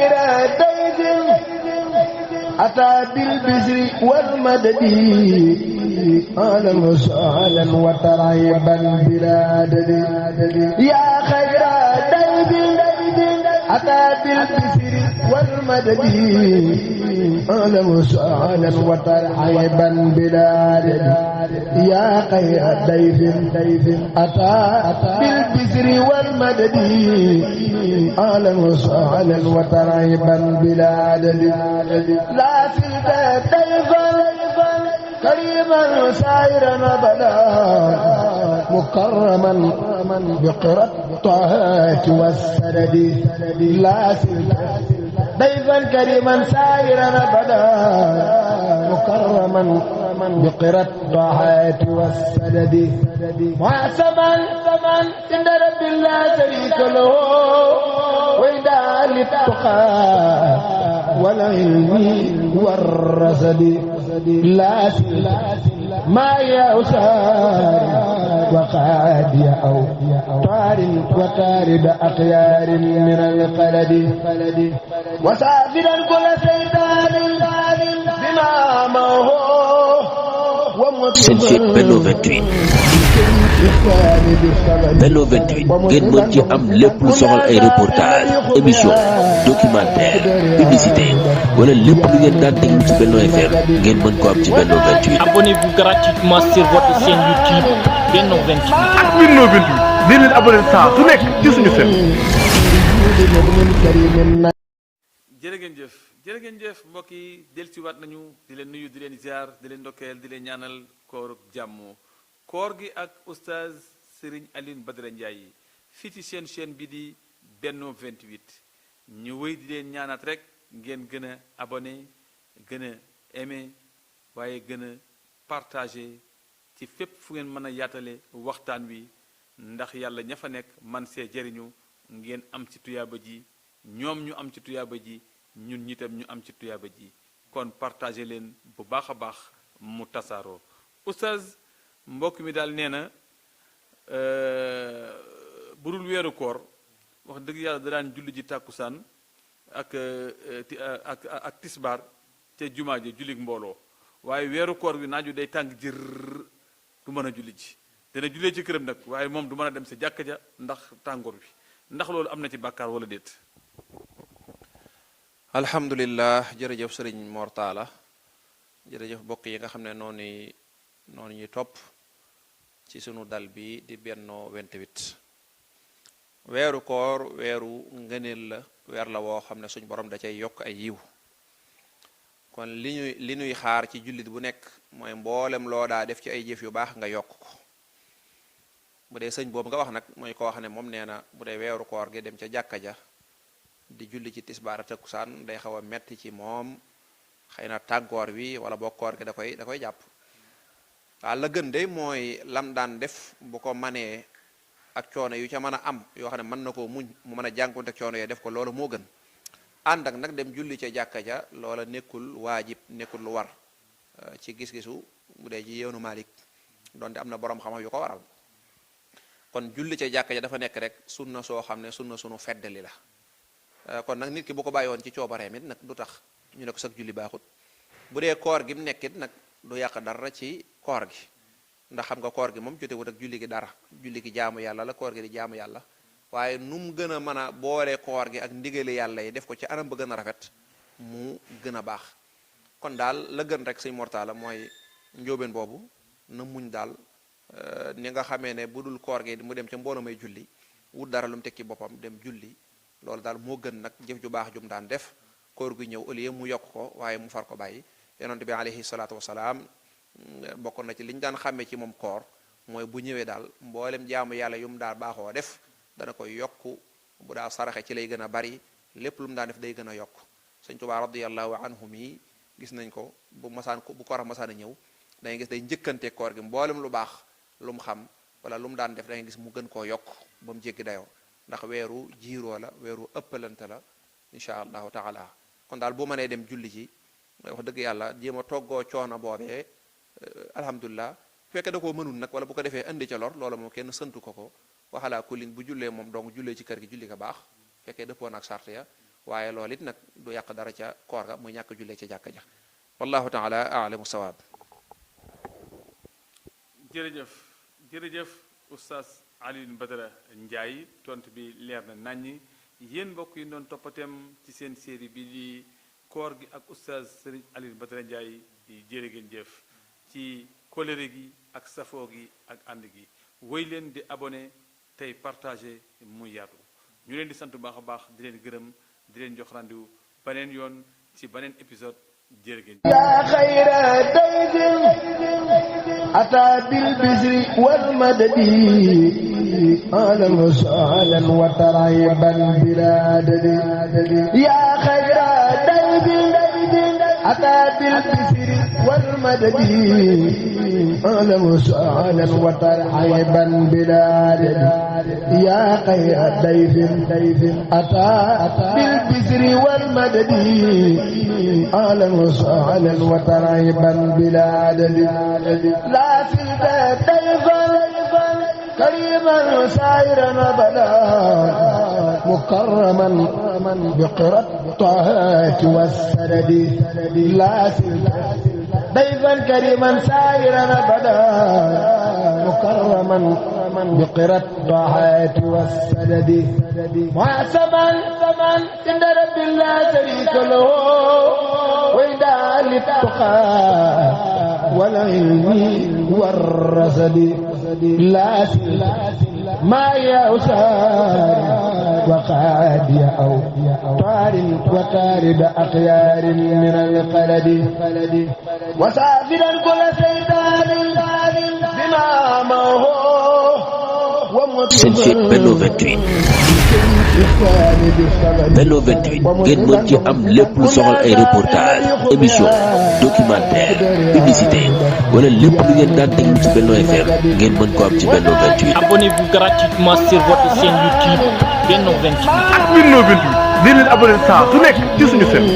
خير ضيف أتى بالبشر والمدد أهلا وسهلا وترحيبا بلا عدد يا خير ضيف أتى بالبشر والمدد أهلا وسهلا وترحيبا بلا عدد يا خير ضيف أتى بالبشر والمدد أهلا وسهلا وترحيبا بلا عدد لا زلت ضيفا كريما سائرا أبدا مكرما بقرى الطاعات والسدد لا زلت ضيفا كريما سائرا أبدا مكرما بقرى الطاعات والسدد معصما عند رب لا شريك له وإدعاء للتقى والعلم والرصد لا ما يأسار وقاد أو طار وتارد أخيار من القلد وسافرا كل سيطان بما أمره seen site Benno 28 Benno 28 ngeen mën ci am lépp lu soxal ay reportage émission documentaire publicité wala lépp lu ngeen daan déglu ci Benno FM ngeen mën ko am ci Benno 28. Abonnez-vous gratuitement sur votre chaîne YouTube Benno 28. ak Benno 28 di leen abonné saa su nekk ci suñu seen. jërë ngeen jëf mbokk yi dellusiwaat nañu di leen nuyu di leen ziar di leen ndokkeel di leen ñaanal koor jàmm koor gi ak oustaz Serigne Alioune Badara Ndiaye fii ci seen chaîne bi di Benno 28 ñu wéy di leen ñaanaat rek ngeen gën a abonné gën a aimé waaye gën a partagé ci fépp fu ngeen mën a yaatale waxtaan wi ndax yàlla ña fa nekk man see jëriñu ngeen am ci tuyaaba ji ñoom ñu am ci tuyaaba ji ñun ñitam ñu am ci tuyaaba ji kon partagé leen bu baax a baax mu tasaaroo oustaz mbokk mi daal nee na bu dul weeru koor wax dëgg yàlla da daan julli ji tàkkusaan ak tisbaar te jumaa ji jullik mbooloo waaye weeru koor bi naaju day tàng jër du mën a julli ji dana jullee ci këram nag waaye moom du mën a dem sa jàkka ja ndax tàngoor bi ndax loolu am na ci bàkkaar wala déet. alhamdulillah jërëjëf sëriñ Mortala jërëjëf bokk yi nga xam ne noonu ñuy topp ci sunu dal bi di Benno 28 weeru koor weeru ngëneel la weer la woo xam ne suñ borom da cay yokk ay yiw kon li ñuy xaar ci jullit bu nekk mooy mboolem loo daa def ci ay jëf yu baax nga yokk ko bu dee sëñ boobu nga wax nag mooy koo xam ne moom nee na bu dee weeru koor gi dem ca jàkka ja di julli ci tisbaar takkusaan day xaw a metti ci moom xëy na tàggoor wi wala bokkoor gi da koy jàpp waaw la gën de mooy lam daan def bu ko manee ak coono yu ca mën a am yoo xam ne mën na koo muñ mu mën a jànkonte ak coono yooyu def ko loolu moo gën ànd ak nag dem julli ca jàkka ja loola nekkul waajib nekkul lu war ci gis-gisu bu dee ci yoonu Malik donte am na borom xam-xam yu ko waral kon julli ca jàkka ja dafa nekk rek sunna soo xam ne sunna sunu feddali la kon nag nit ki bu ko bàyyi woon ci coobareem it nag du tax ñu ne ko sax julli baaxut bu dee koor gi mu nekkit nag du yàq dara ci koor gi ndax xam nga koor gi moom jotewut ak julli gi dara julli gi jaamu yàlla la koor gi di jaamu yàlla waaye nu mu gën a mën a boole koor gi ak ndigali yàlla yi def ko ci anam ba gën a rafet mu gën a baax kon daal la gën rek sëñ Mortala mooy njóobeen boobu na muñ daal ni nga xamee ne bu dul koor gi mu dem ca mbooloo may julli wut dara lu mu tekki boppam dem julli loolu daal moo gën nag jëf ju baax jum daan def koor gu ñëw au lieu mu yokk ko waaye mu far ko bàyyi yonent bi alayhi salaatu wasalaam bokkoon na ci li ñu daan xàmmee ci moom koor mooy bu ñëwee daal mboolem jaamu yàlla yu mu daal baaxoo def dana koy yokk bu daa saraxe ci lay gën a bari lépp lu mu daan def day gën a yokk sëñ Tuubaa radiyallahu anhu mi gis nañ ko bu koor masaan a ñëw da ngay gis day njëkkante koor gi mboolem lu baax lu mu xam wala lu mu daan def da ngay gis mu gën koo yokk ba mu jéggi dayoo ndax weeru jiiroo la weeru ëppalante la insha allahu taala kon daal bu mënee dem julli ji wax dëgg yàlla jéem a toggoo coono boobee alhamdulilah bu fekkee da koo mënul nag wala bu ko defee indi ca lor loola moom kenn sëntu ko waxalaa kullin bu jullee moom donc jullee ci kër gi julli ga baax fekkee dëppoon ak sart ya waaye loolu it nag du yàq dara ca koor ga muy ñàkk jullee ca jàkka ja wallahu taala a'lamu sawaab. jërëjëf oustaz Alioune Badara Ndiaye tontu bi leer na naññi. yéen mbokk yi doon toppateem ci seen série bi di koor gi ak oustaz Serigne Alioune Badara Ndiaye di jërë ngeen jëf ci kóllëre gi ak safoo gi ak ànd gi woy leen di abonné tey partagé muy yaatu ñu leen di sant bu baax a baax di leen gërëm di leen jox rendez-vous beneen yoon ci beneen épisode jërë ngeen yaa xayra dayfin ataa bil bisri wal madadi ahlan wa sahlan wa tarhiban bilaa adadi yaa xayra dayfin ataa bil bisri wal madadi ahlan wa sahlan wa tarhiban bilaa adadi yaa xayra dayfin ataa bil bisri wal madadi ahlan وسهلا وترحيبا بلا عدد لا زلت ضيفا كريما سائرا ابدا مكرما بقرى الطاعات والسدد لا زلت ضيفا كريما سائرا ابدا مكرما بقرى الطاعات والسدد محسبا عند رب لا شريك له وإداء للتقى والعلم والرصد لا ما يوسار وقاد أو طار وطارد أخيار من القلد وسافرا كل سيدان بما معه seen site Benno 28 Benno 28 ngeen mën ci am lépp lu soxal ay reportage émission documentaire publicité wala lépp lu ngeen daan déglu ci Benno FM ngeen mën ko am ci Benno 28. Abonnez-vous gratuitement sur votre chaîne YouTube Benno 28. ak Benno 28 di leen abonné saa su nekk ci suñu chaîne.